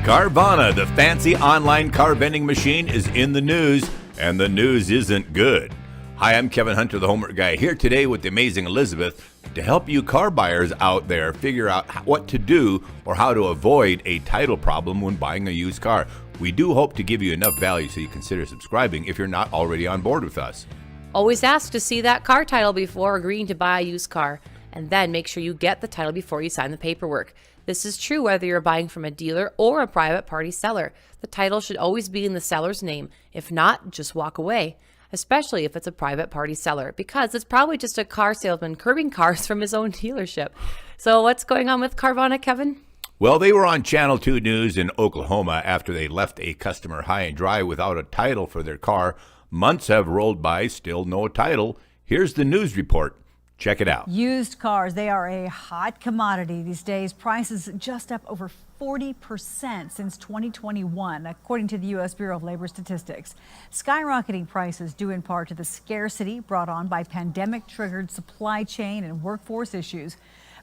CARVANA, the fancy online car vending machine, is in the news, and the news isn't good. Hi, I'm Kevin Hunter, the Homework Guy, here today with the amazing Elizabeth to help you car buyers out there figure out what to do or how to avoid a title problem when buying a used car. We do hope to give you enough value so you consider subscribing if you're not already on board with us. Always ask to see that car title before agreeing to buy a used car, and then make sure you get the title before you sign the paperwork. This is true whether you're buying from a dealer or a private party seller. The title should always be in the seller's name. If not, just walk away, especially if it's a private party seller, because it's probably just a car salesman curbing cars from his own dealership. So what's going on with CARVANA, Kevin? Well, they were on Channel 2 News in Oklahoma after they left a customer high and dry without a title for their car. Months have rolled by, still no title. Here's the news report. Check it out. Used cars, they are a hot commodity these days. Prices just up over 40% since 2021, according to the U.S. Bureau of Labor Statistics. Skyrocketing prices due in part to the scarcity brought on by pandemic-triggered supply chain and workforce issues.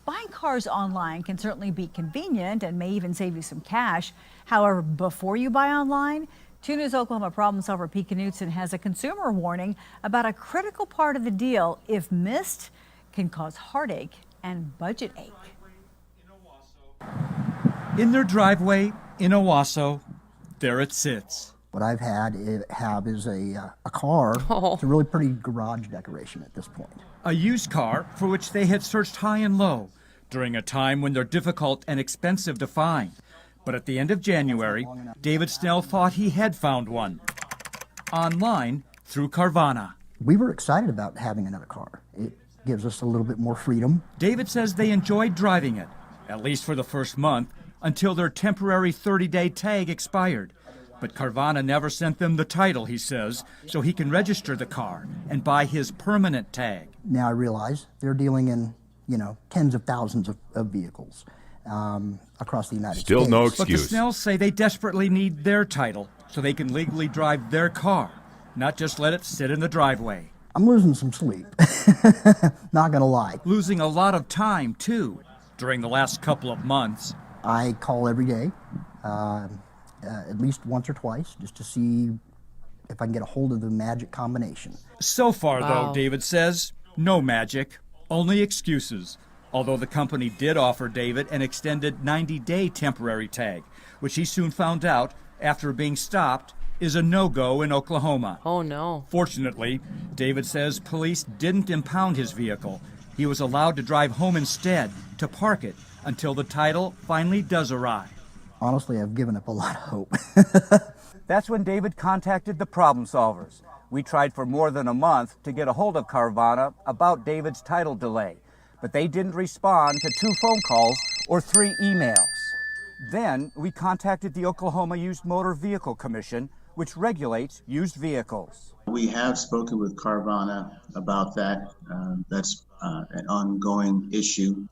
Buying cars online can certainly be convenient and may even save you some cash. However, before you buy online, 2 News Oklahoma problem solver Pete Knutson has a consumer warning about a critical part of the deal. If missed, can cause heartache and budget ache. In their driveway in Owasso, there it sits. What I've had is a car. It's a really pretty garage decoration at this point. A used car for which they had searched high and low during a time when they're difficult and expensive to find. But at the end of January, David Snell thought he had found one. Online through CARVANA. We were excited about having another car. It gives us a little bit more freedom. David says they enjoyed driving it, at least for the first month, until their temporary 30-day tag expired. But CARVANA never sent them the title, he says, so he can register the car and buy his permanent tag. Now I realize they're dealing in, tens of thousands of vehicles across the United States. Still no But the excuse. Snells say they desperately need their title so they can legally drive their car, not just let it sit in the driveway. I'm losing some sleep, not gonna lie. Losing a lot of time, too, during the last couple of months. I call every day, at least once or twice, just to see if I can get a hold of the magic combination. So far, though, David says, no magic, only excuses. Although the company did offer David an extended 90-day temporary tag, which he soon found out, after being stopped, is a no-go in Oklahoma. Oh, no. Fortunately, David says police didn't impound his vehicle. He was allowed to drive home instead, to park it, until the title finally does arrive. Honestly, I've given up a lot of hope. That's when David contacted the problem solvers. We tried for more than a month to get a hold of CARVANA about David's title delay, but they didn't respond to 2 phone calls or 3 emails. Then we contacted the Oklahoma Used Motor Vehicle Commission, which regulates used vehicles. We have spoken with CARVANA about that. That's an ongoing issue.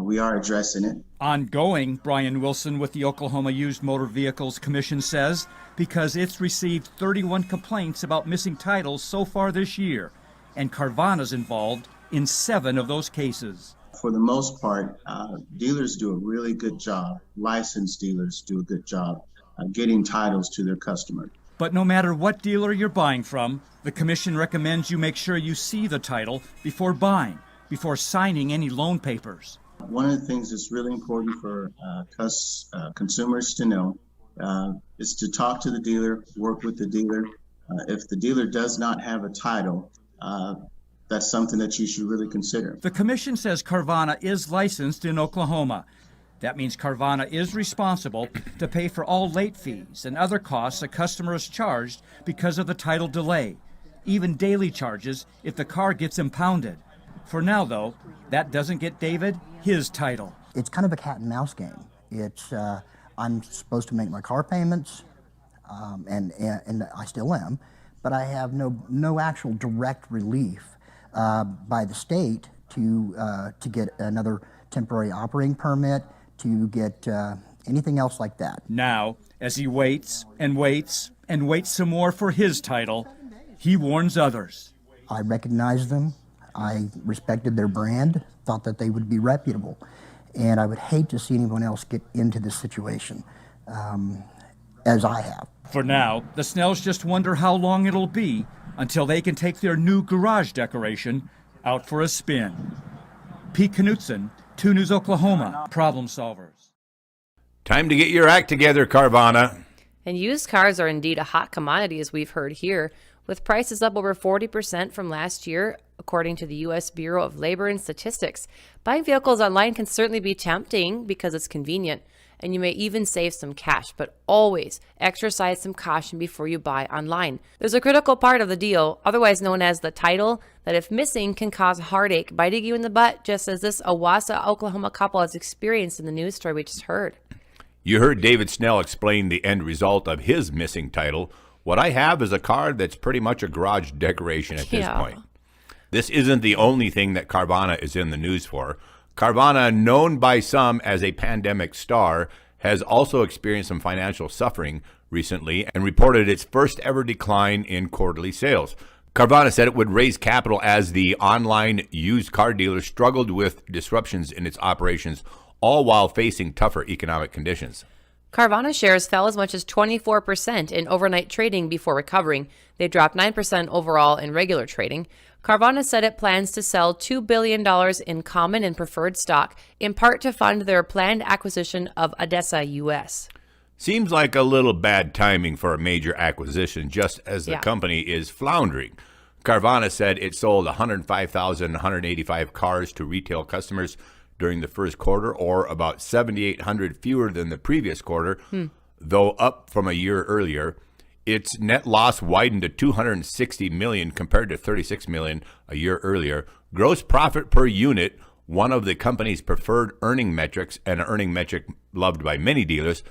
We are addressing it. Ongoing, Brian Wilson with the Oklahoma Used Motor Vehicles Commission says, because it's received 31 complaints about missing titles so far this year, and CARVANA's involved in 7 of those cases. For the most part, dealers do a really good job. Licensed dealers do a good job getting titles to their customers. But no matter what dealer you're buying from, the commission recommends you make sure you see the title before buying, before signing any loan papers. One of the things that's really important for consumers to know is to talk to the dealer, work with the dealer. If the dealer does not have a title, that's something that you should really consider. The commission says CARVANA is licensed in Oklahoma. That means CARVANA is responsible to pay for all late fees and other costs a customer is charged because of the title delay, even daily charges if the car gets impounded. For now, though, that doesn't get David his title. It's kind of a cat and mouse game. It's I'm supposed to make my car payments, and I still am, but I have no actual direct relief by the state to get another temporary operating permit, to get anything else like that. Now, as he waits and waits and waits some more for his title, he warns others. I recognized them. I respected their brand, thought that they would be reputable, and I would hate to see anyone else get into this situation. as I have. For now, the Snells just wonder how long it'll be until they can take their new garage decoration out for a spin. Pete Knutson, 2 News Oklahoma, Problem Solvers. Time to get your act together, Carvana. And used cars are indeed a hot commodity, as we've heard here, with prices up over 40% from last year, according to the U.S. Bureau of Labor and Statistics. Buying vehicles online can certainly be tempting because it's convenient, and you may even save some cash, but always exercise some caution before you buy online. There's a critical part of the deal, otherwise known as the title, that if missing can cause heartache, biting you in the butt, just as this Owasso, Oklahoma couple has experienced in the news story we just heard. You heard David Snell explain the end result of his missing title. What I have is a car that's pretty much a garage decoration at this point. This isn't the only thing that Carvana is in the news for. Carvana, known by some as a pandemic star, has also experienced some financial suffering recently and reported its first ever decline in quarterly sales. Carvana said it would raise capital as the online used car dealer struggled with disruptions in its operations, all while facing tougher economic conditions. Carvana shares fell as much as 24% in overnight trading before recovering. They dropped 9% overall in regular trading. Carvana said it plans to sell $2 billion in common and preferred stock, in part to fund their planned acquisition of ADESA US. Seems like a little bad timing for a major acquisition, just as the company is floundering. Carvana said it sold 105,185 cars to retail customers during the first quarter, or about 7,800 fewer than the previous quarter, though up from a year earlier. Its net loss widened to $260 million compared to $36 million a year earlier. Gross profit per unit, one of the company's preferred earning metrics and an earning metric loved by many dealers,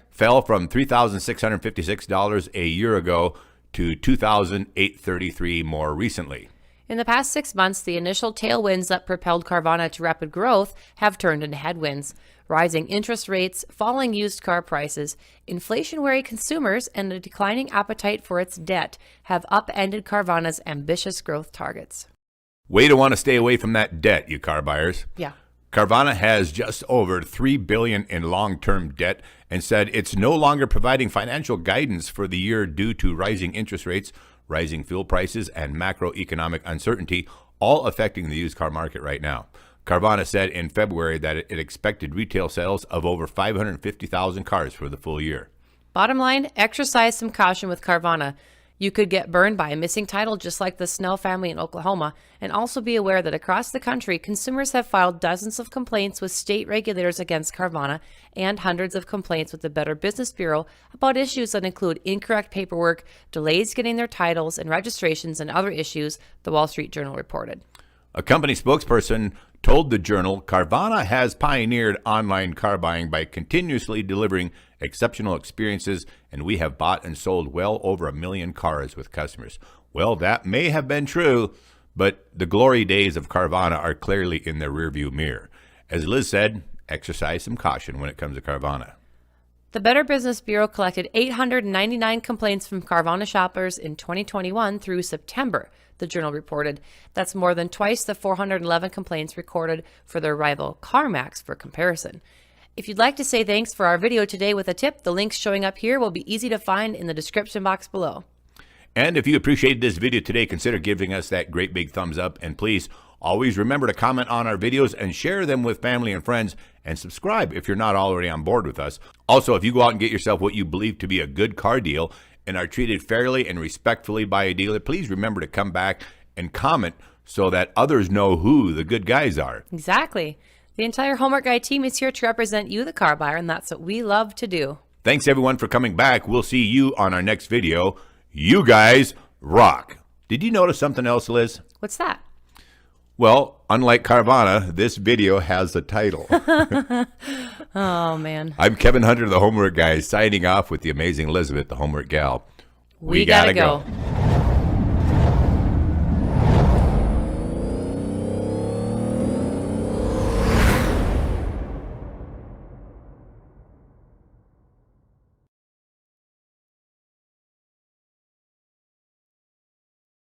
fell from $3,656 a year ago to $2,833 more recently. In the past 6 months, the initial tailwinds that propelled Carvana to rapid growth have turned into headwinds. Rising interest rates, falling used car prices, inflation-wary consumers, and a declining appetite for its debt have upended Carvana's ambitious growth targets. Way to want to stay away from that debt, you car buyers. Yeah. Carvana has just over $3 billion in long-term debt and said it's no longer providing financial guidance for the year due to rising interest rates, rising fuel prices, and macroeconomic uncertainty, all affecting the used car market right now. Carvana said in February that it expected retail sales of over 550,000 cars for the full year. Bottom line, exercise some caution with Carvana. You could get burned by a missing title just like the Snell family in Oklahoma, and also be aware that across the country, consumers have filed dozens of complaints with state regulators against Carvana and hundreds of complaints with the Better Business Bureau about issues that include incorrect paperwork, delays getting their titles and registrations, and other issues, the Wall Street Journal reported. A company spokesperson told the Journal Carvana has pioneered online car buying by continuously delivering exceptional experiences, and we have bought and sold well over 1 million cars with customers. Well, that may have been true, but the glory days of Carvana are clearly in the rearview mirror. As Liz said, exercise some caution when it comes to Carvana. The Better Business Bureau collected 899 complaints from Carvana shoppers in 2021 through September, the Journal reported. That's more than twice the 411 complaints recorded for their rival CarMax for comparison. If you'd like to say thanks for our video today with a tip, the links showing up here will be easy to find in the description box below. And if you appreciated this video today, consider giving us that great big thumbs up. And please always remember to comment on our videos and share them with family and friends, and subscribe if you're not already on board with us. Also, if you go out and get yourself what you believe to be a good car deal and are treated fairly and respectfully by a dealer, please remember to come back and comment so that others know who the good guys are. Exactly. The entire Homework Guy team is here to represent you, the car buyer, and that's what we love to do. Thanks everyone for coming back. We'll see you on our next video. You guys rock. Did you notice something else, Liz? What's that? Well, unlike Carvana, this video has a title. Oh, man. I'm Kevin Hunter, the Homework Guy, signing off with the amazing Elizabeth, the Homework Gal. We gotta go.